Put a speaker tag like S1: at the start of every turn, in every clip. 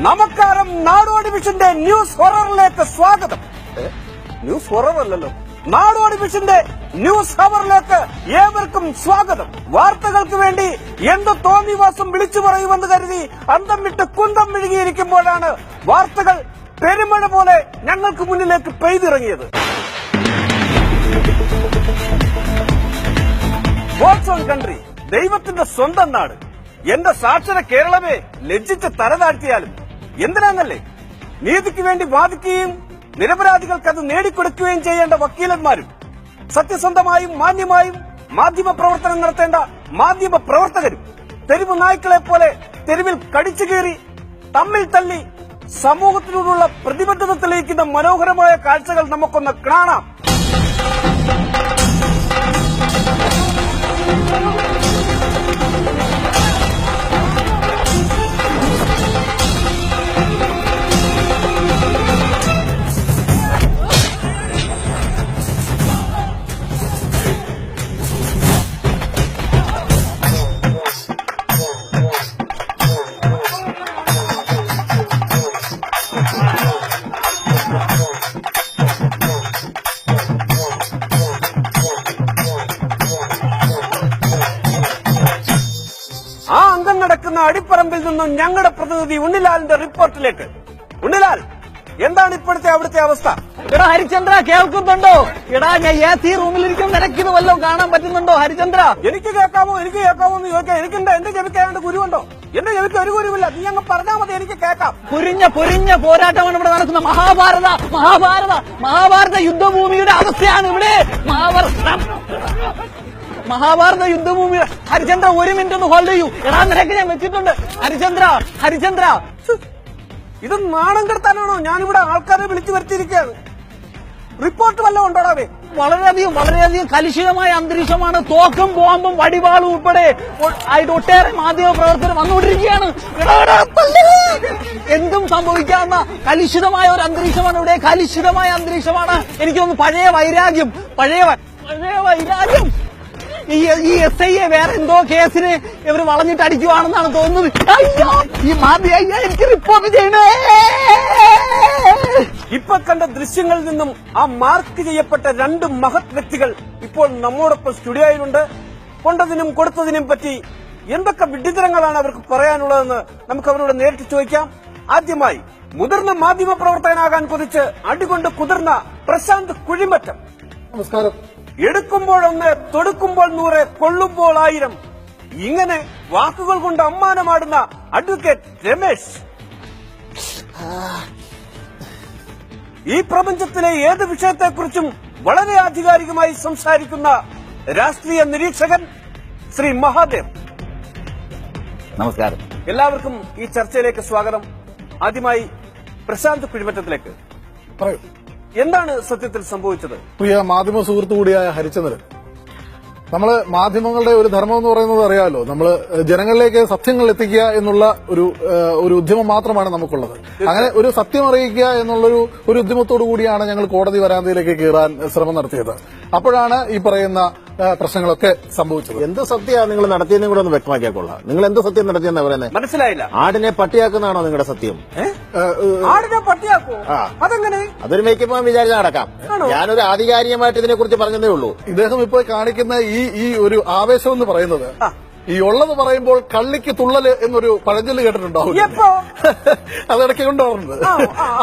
S1: നമസ്കാരം, നാടോടി വിഷന്റെ ന്യൂസ് ഹൊററിലേക്ക് സ്വാഗതം. ന്യൂസ് ഹൊറർ അല്ലല്ലോ, നാടോടി വിഷന്റെ ന്യൂസ് ഹവറിലേക്ക് ഏവർക്കും സ്വാഗതം. വാർത്തകൾക്ക് വേണ്ടി എന്ത് തോന്നിവാസം വിളിച്ചു പറയുമെന്ന് കരുതി അന്തം വിട്ട് കുന്തം വിഴുകിയിരിക്കുമ്പോഴാണ് വാർത്തകൾ പെരുമഴ പോലെ ഞങ്ങൾക്ക് മുന്നിലേക്ക് പെയ്തിറങ്ങിയത്. ഗോഡ്സ് ഓൺ കൺട്രി, ദൈവത്തിന്റെ സ്വന്തം നാട്. എന്റെ സാക്ഷര കേരളമേ ലജ്ജിച്ച് തലതാഴ്ത്തിയാലും എന്തിനാന്നല്ലേ, നീതിക്ക് വേണ്ടി വാദിക്കുകയും നിരപരാധികൾക്ക് അത് നേടിക്കൊടുക്കുകയും ചെയ്യേണ്ട വക്കീലന്മാരും സത്യസന്ധമായും മാന്യമായും മാധ്യമ പ്രവർത്തനം നടത്തേണ്ട മാധ്യമ പ്രവർത്തകരും തെരുവ് നായ്ക്കളെ പോലെ തെരുവിൽ കടിച്ചു കീറി തമ്മിൽ തല്ലി സമൂഹത്തിനോടുള്ള പ്രതിബദ്ധത തെളിയിക്കുന്ന മനോഹരമായ കാഴ്ചകൾ നമുക്കൊന്ന് കാണാം. ആ അംഗം നടക്കുന്ന അടിപ്പറമ്പിൽ നിന്നും ഞങ്ങളുടെ പ്രതിനിധി ഉണ്ണിലാലിന്റെ റിപ്പോർട്ടിലേക്ക്. ഉണ്ണിലാൽ, എന്താണ് ഇപ്പോഴത്തെ അവിടുത്തെ അവസ്ഥ?
S2: എടാ ഹരിചന്ദ്ര, കേൾക്കുന്നുണ്ടോ? എടാ, ഞാൻ AC റൂമിലിരിക്കും, നിനക്കിത് വല്ലതും കാണാൻ പറ്റുന്നുണ്ടോ ഹരിചന്ദ്ര?
S1: എനിക്ക് കേൾക്കാമോ എന്ന് ചോദിക്കാം. എനിക്കുണ്ടോ? എന്റെ ചെവിക്കാണ്ട് ഗുരുവുണ്ടോ? എന്റെ ചെവിക്ക് ഒരു ഗുരുവില്ല. നീ അങ്ങ് പറഞ്ഞാൽ മതി, എനിക്ക് കേൾക്കാം.
S2: പൊരിഞ്ഞ പോരാട്ടമാണ് ഇവിടെ നടക്കുന്ന. മഹാഭാരത യുദ്ധഭൂമിയുടെ അവസ്ഥയാണ് ഇവിടെ. മഹാഭാരത യുദ്ധഭൂമി. ഹരിചന്ദ്ര, ഒരു മിനിറ്റ് ഒന്ന് ഹോൾഡ് ചെയ്യൂ. എടാ, നിനക്ക് ഞാൻ വെച്ചിട്ടുണ്ട്. ഹരിചന്ദ്ര,
S1: ഇത് നാണം കെടുത്താനാണോ ഞാനിവിടെ ആൾക്കാരെ വിളിച്ചു വരുത്തിയിരിക്കുകയാണ്? റിപ്പോർട്ട് വല്ലതും ഉണ്ടോടാവേ?
S2: വളരെയധികം കലുഷിതമായ അന്തരീക്ഷമാണ്. തോക്കും ബോംബും വടിവാളും ഉൾപ്പെടെ ഒട്ടേറെ മാധ്യമ പ്രവർത്തകർ വന്നുകൊണ്ടിരിക്കുകയാണ്. എന്തും സംഭവിക്കാവുന്ന കലുഷിതമായ ഒരു അന്തരീക്ഷമാണ് ഇവിടെ. കലുഷിതമായ അന്തരീക്ഷമാണ്. എനിക്കൊന്ന് പഴയ വൈരാഗ്യം ഈ SI വേറെ എന്തോ കേസിന് ഇവർ വളഞ്ഞിട്ട് അടിക്കുവാണെന്നാണ് തോന്നുന്നത്. അയ്യോ, ഈ എനിക്ക് റിപ്പോർട്ട് ചെയ്യണേ.
S1: ഇപ്പൊ കണ്ട ദൃശ്യങ്ങളിൽ നിന്നും ആ മാർക്ക് ചെയ്യപ്പെട്ട രണ്ട് മഹത് വ്യക്തികൾ ഇപ്പോൾ നമ്മോടൊപ്പം സ്റ്റുഡിയോയിലുണ്ട്. കൊണ്ടതിനും കൊടുത്തതിനും പറ്റി എന്തൊക്കെ വിഡ്ഢിത്തരങ്ങളാണ് അവർക്ക് പറയാനുള്ളതെന്ന് നമുക്ക് അവരോട് നേരിട്ട് ചോദിക്കാം. ആദ്യമായി മുതിർന്ന മാധ്യമ പ്രവർത്തകനാകാൻ കൊതിച്ച് അടികൊണ്ട് കുതിർന്ന പ്രശാന്ത് കുഴിമറ്റം.
S3: നമസ്കാരം.
S1: എടുക്കുമ്പോഴൊന്ന്, തൊടുക്കുമ്പോൾ 100, കൊള്ളുമ്പോൾ 1000, ഇങ്ങനെ വാക്കുകൾ കൊണ്ട് അമ്മാനമാടുന്ന അഡ്വക്കേറ്റ് രമേശ്. ഈ പ്രപഞ്ചത്തിലെ ഏത് വിഷയത്തെക്കുറിച്ചും വളരെ ആധികാരികമായി സംസാരിക്കുന്ന രാഷ്ട്രീയ നിരീക്ഷകൻ ശ്രീ മഹാദേവ്.
S2: നമസ്കാരം.
S1: എല്ലാവർക്കും ഈ ചർച്ചയിലേക്ക് സ്വാഗതം. ആദ്യമായി പ്രശാന്ത് കുഴിമറ്റത്തിലേക്ക്
S3: പറയൂ,
S1: എന്താണ് സത്യത്തിൽ സംഭവിച്ചത്?
S3: പ്രിയ മാധ്യമ സുഹൃത്തു കൂടിയായ ഹരിചന്ദ്രൻ, നമ്മള് മാധ്യമങ്ങളുടെ ഒരു ധർമ്മം എന്ന് പറയുന്നത് അറിയാമല്ലോ. നമ്മള് ജനങ്ങളിലേക്ക് സത്യങ്ങൾ എത്തിക്കുക എന്നുള്ള ഒരു ഉദ്യമം മാത്രമാണ് നമുക്കുള്ളത്. അങ്ങനെ ഒരു സത്യം അറിയിക്കുക എന്നുള്ളൊരു ഉദ്യമത്തോടു കൂടിയാണ് ഞങ്ങൾ കോടതി വരാന്തയിലേക്ക് കയറാൻ ശ്രമം നടത്തിയത്. അപ്പോഴാണ് ഈ പറയുന്ന പ്രശ്നങ്ങളൊക്കെ സംഭവിച്ചത്.
S4: എന്ത് സത്യമാണ് നിങ്ങൾ നടത്തിയെന്നും കൂടെ ഒന്ന് വ്യക്തമാക്കിയാൽ കൊള്ളാം. നിങ്ങൾ എന്ത് സത്യം നടത്തിയെന്നാ പറയുന്നത്?
S1: മനസ്സിലായില്ല.
S4: ആടിനെ പട്ടിയാക്കുന്നതാണോ നിങ്ങളുടെ സത്യം?
S1: ആടിനെ പട്ടിയാക്കോ? അതെങ്ങനെ?
S4: അതൊരു മേക്കപ്പ് വിചാരിച്ച് നടക്കാം. ഞാനൊരു ആധികാരികമായിട്ട് ഇതിനെക്കുറിച്ച് പറഞ്ഞതേ ഉള്ളൂ.
S3: ഇദ്ദേഹം ഇപ്പോൾ കാണിക്കുന്ന ഈ ഒരു ആവേശം എന്ന് പറയുന്നത്, ഈ ഉള്ളത് പറയുമ്പോൾ കള്ളിക്ക് തുള്ളല് എന്നൊരു പഴഞ്ചൊല്ല് കേട്ടിട്ടുണ്ടാവും. അതിടയ്ക്ക് കൊണ്ടുപോകുന്നത്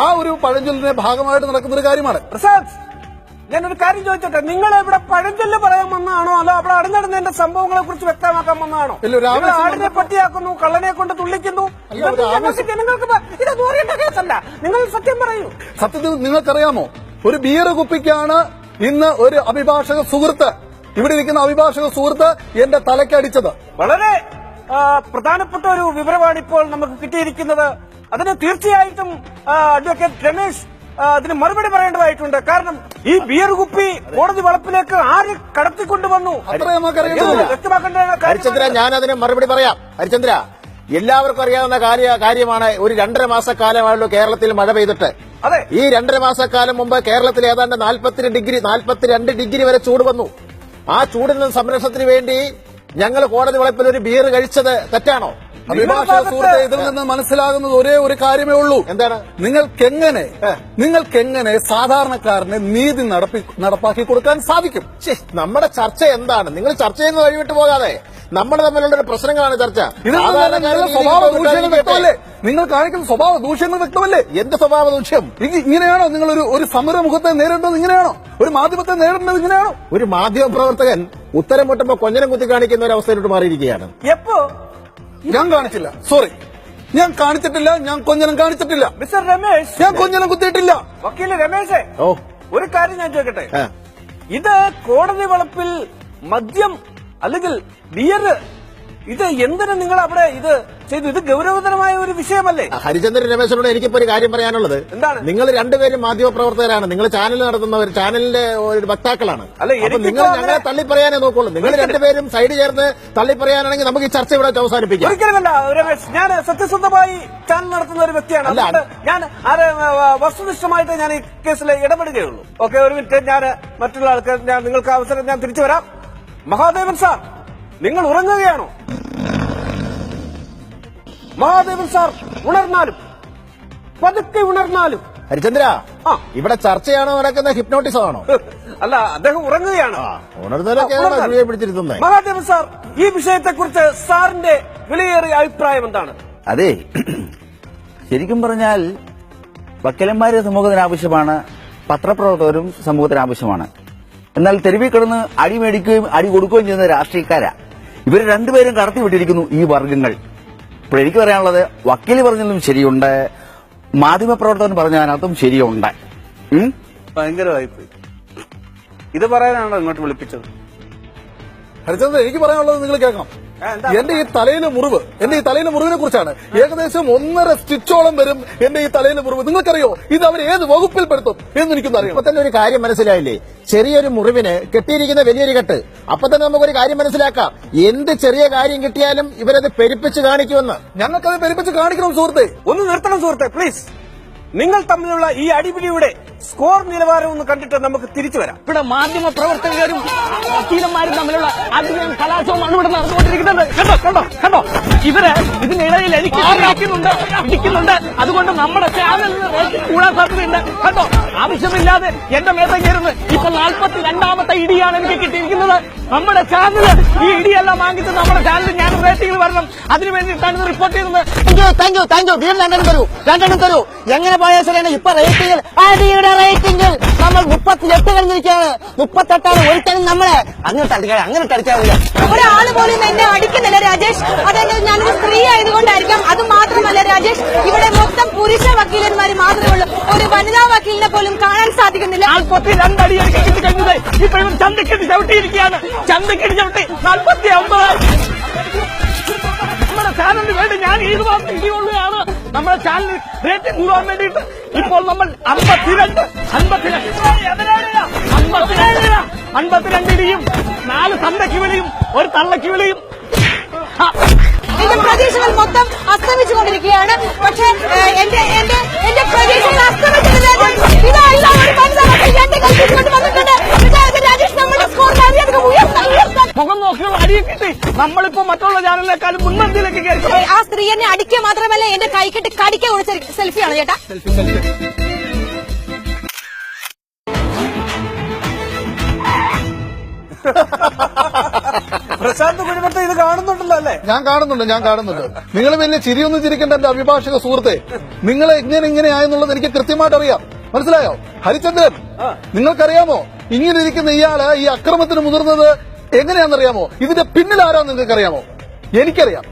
S3: ആ ഒരു പഴഞ്ചൊല്ലിന്റെ ഭാഗമായിട്ട് നടക്കുന്ന ഒരു കാര്യമാണ്.
S1: പ്രസാദ്, ഞാനൊരു കാര്യം ചോദിച്ചോട്ടെ, നിങ്ങൾ ഇവിടെ പഴഞ്ചൊല്ല് പറയാൻ വന്നതാണോ അതോ അവിടെ അടഞ്ഞടന്നതിന്റെ സംഭവങ്ങളെ കുറിച്ച് വ്യക്തമാക്കാൻ വന്നതാണോ? ആടിനെ പട്ടിയാക്കുന്നു, കള്ളനെ കൊണ്ട് തുള്ളിക്കുന്നു, ജനങ്ങൾക്ക് ഇതൊന്നും അറിയേണ്ട കേസല്ല. നിങ്ങൾ സത്യം പറയൂ.
S3: സത്യത്തിൽ നിങ്ങൾക്കറിയാമോ, ഒരു ബിയർ കുപ്പിക്കാണ് ഇന്ന് ഒരു അഭിഭാഷക സുഹൃത്ത്, ഇവിടെ ഇരിക്കുന്ന അഭിഭാഷക സുഹൃത്ത് എന്റെ തലക്കടിച്ചത്.
S1: വളരെ പ്രധാനപ്പെട്ട ഒരു വിവരമാണ് ഇപ്പോൾ നമുക്ക് കിട്ടിയിരിക്കുന്നത്. അതിന് തീർച്ചയായിട്ടും അഡ്വക്കേറ്റ് രമേശ് അതിന് മറുപടി പറയേണ്ടതായിട്ടുണ്ട്. കാരണം ഈ ബിയർ കുപ്പി കോടതി വളപ്പിലേക്ക് ആര് കടത്തിക്കൊണ്ടുവന്നു
S4: ഹരിചന്ദ്ര, ഞാൻ അതിന് മറുപടി പറയാം. ഹരിചന്ദ്ര, എല്ലാവർക്കും അറിയാവുന്ന കാര്യമാണ്. ഒരു 2.5 മാസക്കാലമാണല്ലോ കേരളത്തിൽ മഴ പെയ്തിട്ട്.
S1: അതെ,
S4: ഈ 2.5 മാസക്കാലം മുമ്പ് കേരളത്തിൽ ഏതാണ്ട് 42 ഡിഗ്രി വരെ ചൂട് വന്നു. ആ ചൂടിൽ നിന്ന് സംരക്ഷണത്തിന് വേണ്ടി ഞങ്ങൾ കോടതി വളപ്പിൽ ഒരു ബിയർ കഴിച്ചത് തെറ്റാണോ?
S3: അഭിഭാഷക സുഹൃത്തെ, ഇതിൽ നിന്ന് മനസ്സിലാകുന്നത് ഒരേ ഒരു കാര്യമേ ഉള്ളൂ.
S4: എന്താണ്?
S3: നിങ്ങൾക്കെങ്ങനെ സാധാരണക്കാരന് നീതി നടപ്പാക്കി കൊടുക്കാൻ സാധിക്കും?
S4: നമ്മുടെ ചർച്ച എന്താണ്? നിങ്ങൾ ചർച്ച ചെയ്യുന്ന വഴിവിട്ട് പോകാതെ നമ്മൾ തമ്മിലുള്ള ഒരു പ്രശ്നങ്ങളാണ് ചർച്ച.
S3: നിങ്ങൾ കാണിക്കുന്ന സ്വഭാവ ദൂഷ്യങ്ങൾ വ്യക്തമല്ലേ?
S4: എന്ത് സ്വഭാവ ദൂഷ്യം?
S3: ഇങ്ങനെയാണോ നിങ്ങൾ ഒരു സമരമുഖത്തെ നേരിടേണ്ടത്? ഇങ്ങനെയാണോ ഒരു മാധ്യമത്തെ നേരിടേണ്ടത്? ഇങ്ങനെയാണോ
S4: ഒരു മാധ്യമ പ്രവർത്തകൻ ഉത്തരം മുട്ടുമ്പോ കൊഞ്ഞനം കുത്തി കാണിക്കുന്ന ഒരു അവസ്ഥയിലോട്ട് മാറിയിരിക്കുകയാണ്?
S1: എപ്പോ?
S3: ഞാൻ കാണിച്ചില്ല, സോറി, ഞാൻ കാണിച്ചിട്ടില്ല, ഞാൻ കൊഞ്ഞനം കാണിച്ചിട്ടില്ല.
S1: മിസ്റ്റർ രമേശ്,
S3: ഞാൻ കൊഞ്ഞനം കുത്തിയിട്ടില്ല.
S1: വക്കീല് രമേശേ, ഒരു കാര്യം ഞാൻ ചോദിക്കട്ടെ.
S4: ആ.
S1: ഇത് കോടതി വളപ്പിൽ മദ്യം അല്ലെങ്കിൽ ബിയർ, ഇത് എന്തിനു നിങ്ങൾ അവിടെ ഇത് ചെയ്തു? ഇത് ഗൗരവതരമായ ഒരു വിഷയമല്ലേ?
S4: ഹരിചന്ദ്രൻ രമേശനോട് എനിക്കിപ്പോ ഒരു കാര്യം പറയാനുള്ളത്,
S1: എന്താണ്?
S4: നിങ്ങൾ രണ്ടുപേരും മാധ്യമ പ്രവർത്തകരാണ്, നിങ്ങൾ ചാനൽ നടത്തുന്നവർ, ചാനലിന്റെ ഒരു വക്താക്കളാണ്.
S1: അല്ല,
S4: അപ്പൊ നിങ്ങൾ ഞങ്ങളെ തള്ളിപ്പറയാനേ നോക്കുള്ളൂ. നിങ്ങൾ രണ്ടുപേരും സൈഡ് ചേർന്ന് തള്ളിപ്പറയാനാണെങ്കിൽ നമുക്ക് ഈ ചർച്ച ഇവിടെ അവസാനിപ്പിക്കാം.
S1: ഒരിക്കലുമല്ല രമേശ്, ഞാൻ സത്യസന്ധമായി ചാനൽ നടത്തുന്ന ഒരു വ്യക്തിയാണ്. അതുകൊണ്ട് ഞാൻ വസ്തുനിഷ്ഠമായിട്ട് ഞാൻ ഈ കേസിൽ ഇടപെടുകയുള്ളൂ. ഓക്കെ, ഒരു മിനിറ്റ്, ഞാൻ മറ്റുള്ള ആൾക്കാർ നിങ്ങൾക്ക് അവസരം ഞാൻ തിരിച്ചു വരാം. മഹാദേവൻ സാർ, നിങ്ങൾ ഉറങ്ങുകയാണോ? മഹാദേവൻ സാർ ഉണർന്നാലും, പതുക്കെ ഉണർന്നാലും.
S4: ഹരിചന്ദ്ര, ഇവിടെ ചർച്ചയാണോ നടക്കുന്ന ഹിപ്നോട്ടിസം ആണോ?
S1: അല്ല, അദ്ദേഹം ഉറങ്ങുകയാണ്.
S4: ഉണർന്നവരൊക്കെ പിടിച്ചിരുത്തുന്നത്.
S1: മഹാദേവൻ സാർ, ഈ വിഷയത്തെക്കുറിച്ച് സാറിന്റെ വിലയേറിയ അഭിപ്രായം എന്താണ്?
S2: അതെ, ശരിക്കും പറഞ്ഞാൽ വക്കീലന്മാര് സമൂഹത്തിന് ആവശ്യമാണ്, പത്രപ്രവർത്തകരും സമൂഹത്തിന് ആവശ്യമാണ്. എന്നാൽ തെരുവിൽ കിടന്ന് അടി മേടിക്കുകയും അടി കൊടുക്കുകയും ചെയ്യുന്ന രാഷ്ട്രീയക്കാരാ. ഇവർ രണ്ടുപേരും കടത്തിവിട്ടിരിക്കുന്നു ഈ വർഗങ്ങൾ. ഇപ്പോൾ എനിക്ക് പറയാനുള്ളത്, വക്കീൽ പറഞ്ഞതും ശരിയുണ്ട്, മാധ്യമപ്രവർത്തകൻ പറഞ്ഞതിനകത്തും ശരിയുണ്ട്.
S1: ഭയങ്കരമായിപ്പോയി. ഇത് പറയാനാണോ ഇങ്ങോട്ട് വിളിപ്പിച്ചത്?
S3: ഹരിചന്ദ്രൻ, എനിക്ക് പറയാനുള്ളത് നിങ്ങൾ കേൾക്കണം. എന്റെ ഈ തലയിലെ മുറിവിനെ കുറിച്ചാണ്. ഏകദേശം 1.5 സ്റ്റിച്ചോളം വരും എന്റെ ഈ തലയിലെ മുറിവ്. നിങ്ങൾക്കറിയോ ഇത് അവർ ഏത് വകുപ്പിൽ പെടുത്തും എന്ന് എനിക്കൊന്നറിയാം.
S4: അപ്പൊ തന്നെ ഒരു കാര്യം മനസ്സിലായില്ലേ? ചെറിയൊരു മുറിവിന് കെട്ടിയിരിക്കുന്ന വലിയൊരു കെട്ട്. അപ്പൊ തന്നെ നമുക്കൊരു കാര്യം മനസ്സിലാക്കാം, എന്ത് ചെറിയ കാര്യം കിട്ടിയാലും ഇവരത് പെരുപ്പിച്ച് കാണിക്കുമെന്ന്.
S3: ഞങ്ങൾക്കത് പെരുപ്പിച്ച് കാണിക്കണം സുഹൃത്തെ.
S1: ഒന്ന് നിർത്തണം സുഹൃത്തെ, പ്ലീസ്. നിങ്ങൾ തമ്മിലുള്ള ഈ അടിപിടിയുടെ സ്കോർ നിലവാരം ഒന്ന് കണ്ടിട്ട് നമുക്ക് തിരിച്ചു വരാം.
S2: ഇവിടെ മാധ്യമ പ്രവർത്തകരും വക്കീലന്മാരും തമ്മിലുള്ള അധികം കലാശവുമാണ് ഇവിടെ നടന്നുകൊണ്ടിരിക്കുന്നത്. കണ്ടോ ഇവര് ഇതിനിടയിൽ എനിക്ക് ഇടിക്കുന്നുണ്ട്. അതുകൊണ്ട് നമ്മുടെ ചാനലിന് റേറ്റിംഗ് കൂടാൻ സാധ്യതയുണ്ട്. കണ്ടോ, ആവശ്യമില്ലാതെ എന്റെ മേത്തം കയറുന്നത്. ഇപ്പൊ 42ാമത്തെ ഇടിയാണ് എനിക്ക് കിട്ടിയിരിക്കുന്നത്. നമ്മുടെ ചാനല് ഈ ഇടിയെല്ലാം വാങ്ങിച്ച് നമ്മുടെ ചാനലിൽ ഞാൻ റേറ്റിംഗിൽ വരണം, അതിനു വേണ്ടിയിട്ടാണ് ഇത് റിപ്പോർട്ട് ചെയ്യുന്നത്.
S5: Thank you. വീണ്ടും രണ്ടെണ്ണം തരൂ. എങ്ങനെ പോയാൽ ശരിയാണ്. ഇപ്പൊ റേറ്റിംഗിൽ റേറ്റിംഗിൽ നമ്മൾ 38 കഴിഞ്ഞിരിക്കുകയാണ്. 38ആണ്. ഒരുത്തനും നമ്മളെ അങ്ങനെ അടിച്ചാൽ
S6: ഒരാള് പോലും എന്നെ അടിക്കുന്നില്ല രാജേഷ്. അതെങ്കിൽ ഞാനൊരു സ്ത്രീ ആയതുകൊണ്ടായിരിക്കാം. അത് മാത്രമല്ല രാജേഷ്, ഇവിടെ മൊത്തം പുരുഷ വക്കീലന്മാർ മാത്രമേ ഉള്ളൂ. ഒരു വനിതാ വക്കീലിനെ പോലും കാണാൻ സാധിക്കുന്നില്ല.
S2: 42 അടിയാണ് കിട്ടിക്കഴിഞ്ഞത്. ഇപ്പൊ ഇവർ ചന്തക്കെട്ട് ചവിട്ടിയിരിക്കുകയാണ്. 49. നമ്മുടെ ചാനലിന് വേണ്ടി ഞാൻ ഈ മാസം ഇടികൊള്ളുകയാണ്. നമ്മുടെ ചാനൽ റേറ്റിംഗ് കൂടാൻ വേണ്ടിയിട്ട് ഇപ്പോൾ നമ്മൾ 52 ഇടിയും 4 തന്തയ്ക്ക് വിളിയും 1 തള്ളയ്ക്ക് വിളിയും.
S6: എന്റെ പ്രതീക്ഷകൾ മൊത്തം അസ്തമിച്ചുകൊണ്ടിരിക്കുകയാണ്. പക്ഷേ എന്റെ പ്രതീക്ഷകൾ അസ്തമിച്ചിട്ടില്ല. ഇതല്ല ഒരു മനസ്സിലാക്കി എന്റെ കൈകൊണ്ട് വന്നിട്ടുണ്ട്. രാജേഷ്, നമ്മുടെ സ്കോർ വളരെയധികം ഉയർത്താൻ
S2: മുഖം നോക്കിയുള്ള അടിയെ കിട്ടി. നമ്മളിപ്പോ മറ്റുള്ള ചാനലിനേക്കാളും മുൻപന്തിയിലേക്ക് കയറി.
S6: ആ സ്ത്രീ എന്നെ അടിക്കുക മാത്രമല്ല എന്റെ കൈ കെട്ടി കടിക്കുക കൂടെ സെൽഫിയാണ് ചേട്ടാ.
S1: പ്രശാന്ത് കുഴിമത്തെ ഇത് കാണുന്നുണ്ടല്ലോ അല്ലേ?
S3: ഞാൻ കാണുന്നുണ്ട്. നിങ്ങൾ വലിയ ചിരിയൊന്നും ചിരിക്കേണ്ട എന്റെ അഭിഭാഷക സുഹൃത്തെ. നിങ്ങൾ ഇങ്ങനെ ആയെന്നുള്ളത് എനിക്ക് കൃത്യമായിട്ട് അറിയാം. മനസ്സിലായോ? ഹരിചന്ദ്രൻ, നിങ്ങൾക്കറിയാമോ ഇങ്ങനെ ഇരിക്കുന്ന ഇയാള് ഈ അക്രമത്തിന് മുതിർന്നത് എങ്ങനെയാണെന്നറിയാമോ? ഇതിന്റെ പിന്നിൽ ആരാന്ന് നിങ്ങൾക്കറിയാമോ? എനിക്കറിയാം.